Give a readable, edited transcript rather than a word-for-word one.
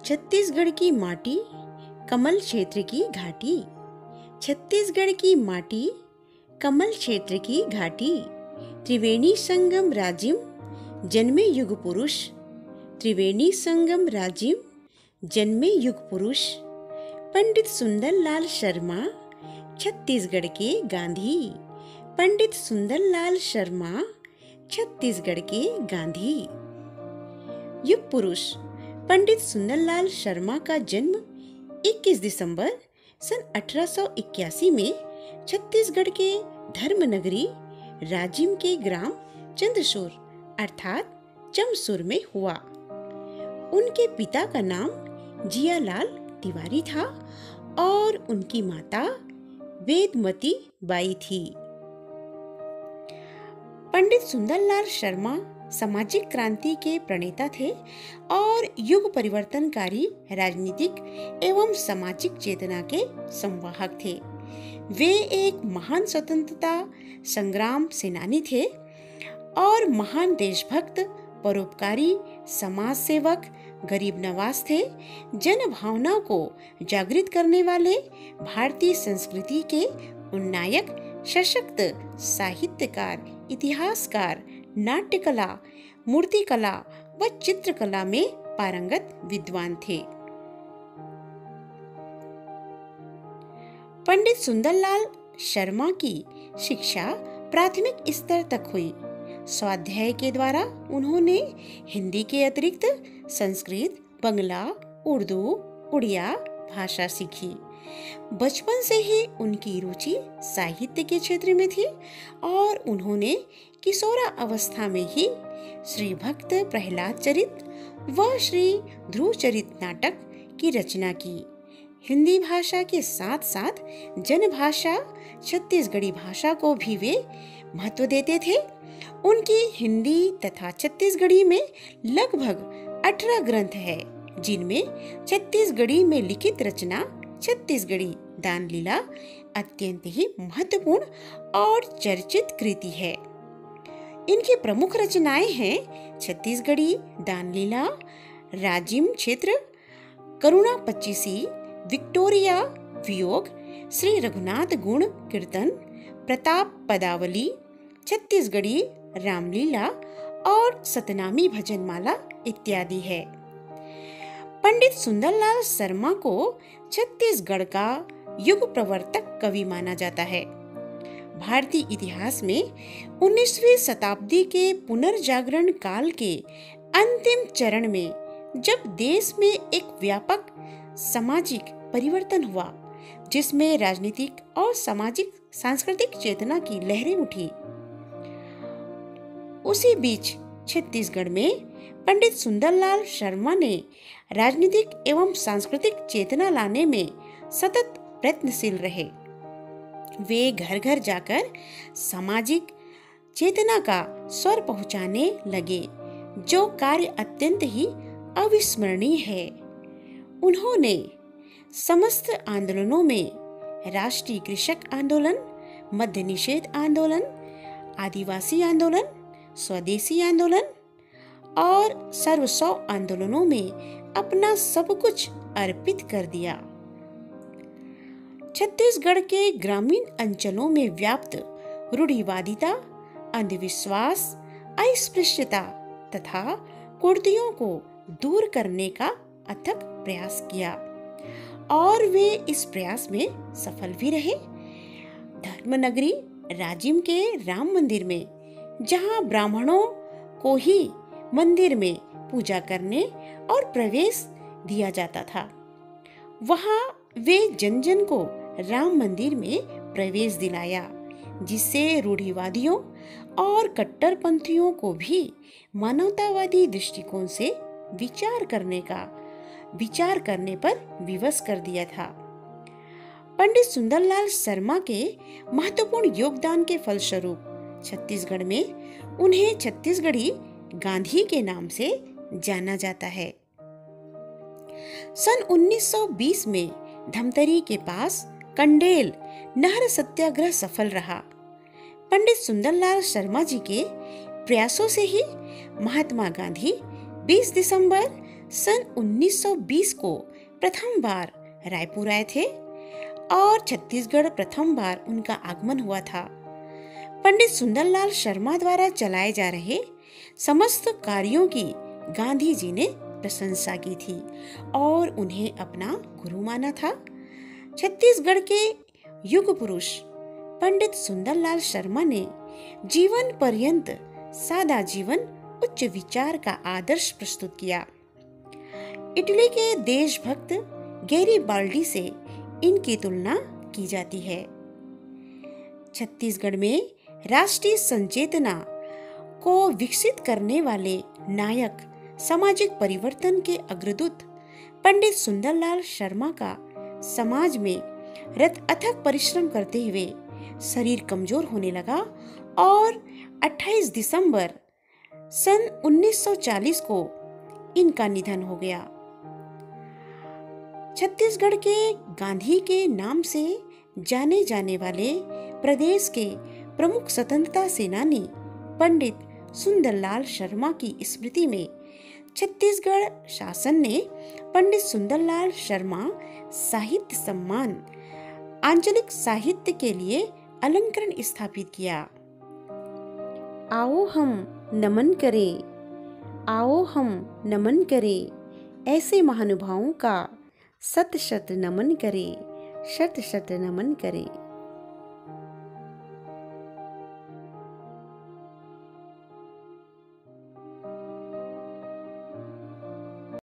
छत्तीसगढ़ की माटी, कमल क्षेत्र की घाटी। छत्तीसगढ़ की माटी, कमल क्षेत्र की घाटी। त्रिवेणी संगम राजिम, जन्मे युग पुरुष। त्रिवेणी संगम राजिम, जन्मे युग पुरुष। पंडित सुंदरलाल शर्मा, छत्तीसगढ़ के गांधी। पंडित सुंदरलाल शर्मा, छत्तीसगढ़ के गांधी। युग पुरुष पंडित सुंदरलाल शर्मा का जन्म 21 दिसंबर सन 1881 में छत्तीसगढ़ के धर्मनगरी राजिम के ग्राम चंद्रसूर अर्थात चमसूर में हुआ। उनके पिता का नाम जियालाल तिवारी था और उनकी माता वेदमती बाई थी। पंडित सुंदरलाल शर्मा सामाजिक क्रांति के प्रणेता थे और युग परिवर्तनकारी राजनीतिक एवं सामाजिक चेतना के संवाहक थे। वे एक महान स्वतंत्रता संग्राम सेनानी थे और महान देशभक्त, परोपकारी, समाज सेवक, गरीब नवाज थे। जन भावनाओं को जागृत करने वाले, भारतीय संस्कृति के उन्नायक, सशक्त साहित्यकार, इतिहासकार, नाट्यकला, मूर्तिकला व चित्रकला में पारंगत विद्वान थे। पंडित सुंदरलाल शर्मा की शिक्षा प्राथमिक स्तर तक हुई। स्वाध्याय के द्वारा उन्होंने हिंदी के अतिरिक्त संस्कृत, बंगला, उर्दू, उड़िया भाषा सीखी। बचपन से ही उनकी रुचि साहित्य के क्षेत्र में थी और उन्होंने किशोरा अवस्था में ही श्री भक्त प्रहलाद चरित व श्री ध्रुव चरित नाटक की रचना की। हिंदी भाषा के साथ साथ जनभाषा छत्तीसगढ़ी भाषा को भी वे महत्व देते थे। उनकी हिंदी तथा छत्तीसगढ़ी में लगभग 18 ग्रंथ है, जिनमें छत्तीसगढ़ी में लिखित रचना छत्तीसगढ़ी दान लीला अत्यंत ही महत्वपूर्ण और चर्चित कृति है। इनकी प्रमुख रचनाएं हैं छत्तीसगढ़ी दान लीला, राजिम क्षेत्र, करुणा पच्चीसी, विक्टोरिया वियोग, श्री रघुनाथ गुण कीर्तन, प्रताप पदावली, छत्तीसगढ़ी रामलीला और सतनामी भजनमाला इत्यादि है। पंडित सुंदरलाल शर्मा को छत्तीसगढ़ का युग प्रवर्तक कवि माना जाता है। भारतीय इतिहास में 19वीं शताब्दी के पुनर्जागरण काल के अंतिम चरण में जब देश में एक व्यापक सामाजिक परिवर्तन हुआ, जिसमें राजनीतिक और सामाजिक सांस्कृतिक चेतना की लहरें उठी, उसी बीच छत्तीसगढ़ में पंडित सुंदरलाल शर्मा ने राजनीतिक एवं सांस्कृतिक चेतना लाने में सतत प्रयत्नशील रहे। वे घर घर जाकर सामाजिक चेतना का स्वर पहुंचाने लगे, जो कार्य अत्यंत ही अविस्मरणीय है। उन्होंने समस्त आंदोलनों में राष्ट्रीय कृषक आंदोलन, मद्य निषेध आंदोलन, आदिवासी आंदोलन, स्वदेशी आंदोलन और सर्वस्व आंदोलनों में अपना सब कुछ अर्पित कर दिया। छत्तीसगढ़ के ग्रामीण अंचलों में व्याप्त रूढ़िवादिता, अंधविश्वास, अस्पृश्यता तथा कुरीतियों को दूर करने का अथक प्रयास किया और वे इस प्रयास में सफल भी रहे। धर्मनगरी राजिम के राम मंदिर में, जहां ब्राह्मणों को ही मंदिर में पूजा करने और प्रवेश दिया जाता था, वहां वे जन जन को राम मंदिर में प्रवेश दिलाया, जिससे रूढ़िवादियों और कट्टरपंथियों को भी मानवतावादी दृष्टिकोण से विचार करने पर विवश कर दिया था। पंडित सुंदरलाल शर्मा के महत्वपूर्ण योगदान के फलस्वरूप छत्तीसगढ़ में उन्हें छत्तीसगढ़ी गांधी के नाम से जाना जाता है। सन 1920 में धमतरी के पास कंडेल नहर सत्याग्रह सफल रहा। पंडित सुंदरलाल शर्मा जी के प्रयासों से ही महात्मा गांधी 20 दिसंबर सन 1920 को प्रथम बार रायपुर आए थे और छत्तीसगढ़ प्रथम बार उनका आगमन हुआ था। पंडित सुंदरलाल शर्मा द्वारा चलाए जा रहे समस्त कार्यों की गांधी जी ने प्रशंसा की थी और उन्हें अपना गुरु माना था। छत्तीसगढ़ के युग पुरुष पंडित सुंदरलाल शर्मा ने जीवन पर्यंत सादा जीवन उच्च विचार का आदर्श प्रस्तुत किया। इटली के देशभक्त गैरीबाल्डी से इनकी तुलना की जाती है। छत्तीसगढ़ में राष्ट्रीय संचेतना को विकसित करने वाले नायक, सामाजिक परिवर्तन के अग्रदूत पंडित सुंदरलाल शर्मा का समाज में अथक परिश्रम करते हुए शरीर कमजोर होने लगा और 28 दिसंबर सन 1940 को इनका निधन हो गया। छत्तीसगढ़ के गांधी के नाम से जाने जाने वाले प्रदेश के प्रमुख स्वतंत्रता सेनानी पंडित सुंदरलाल शर्मा की स्मृति में छत्तीसगढ़ शासन ने पंडित सुंदरलाल शर्मा साहित्य सम्मान आंचलिक साहित्य के लिए अलंकरण स्थापित किया। आओ हम नमन करें, आओ हम नमन करें, ऐसे महानुभावों का शत शत नमन करें, शत शत नमन करें।